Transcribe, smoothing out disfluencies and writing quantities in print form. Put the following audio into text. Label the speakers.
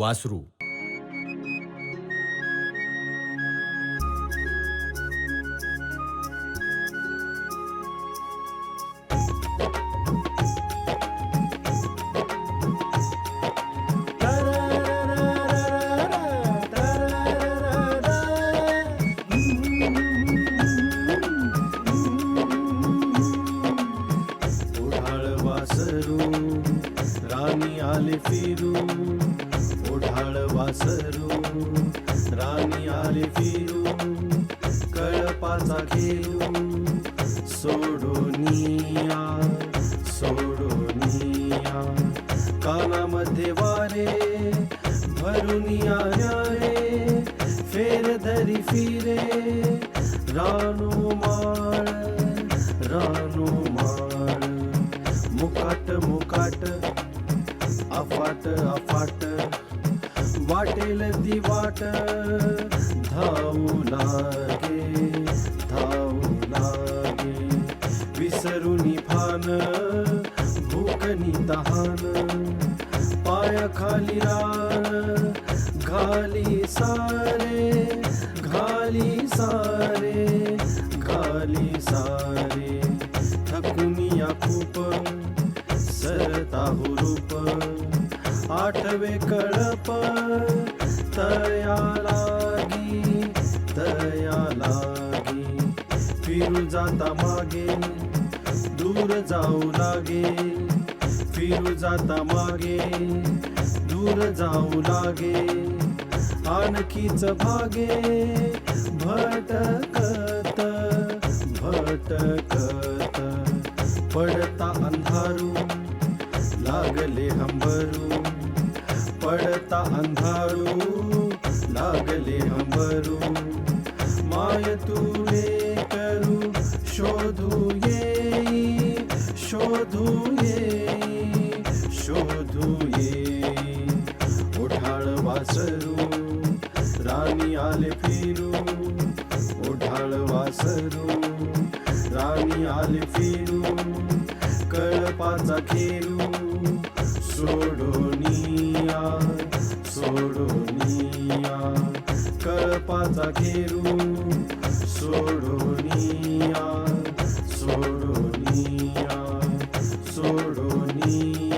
Speaker 1: वासरू.
Speaker 2: ओढाळ वासरू राणी आले फिरू, ओढाळ वासरू राणी आले फिरू, कळपाचा घेऊ सोडोनिया सोडोनिया, कानामध्ये वारे भरुनिया रे, फेर धरी फिरे रानो माळ रानो माळ, मुकाट मुकाट अफाट अफाट, वाटेल ती वाट धावू लागे धावू लागे, विसरुनी भान भूकनी तहान, पायाखाली रान घाली सारे घाली सारे घाली सारे, थकुनिया खूप सरता हुरूप, आठवे कळप तया लागी तया लागी, फिरू जाता मागे दूर जाऊ लागे, फिरू जाता मागे दूर जाऊ लागे, आणखीच भागे भटकत भटकत, पडता अंधारू लागले हंबरू, पडता अंधारू लागले हंबरू, माय तुले करू शोधू येई शोधू येई शोधू येई, ओढाळ वासरू राणी आले फिरू, ओढाळ वासरू राणी आले फिरू, कळपाचा घेरू सोडोनिया सोडोनिया, कळपाचा घेरू सोडोनिया सोडोनिया सोडोनिया.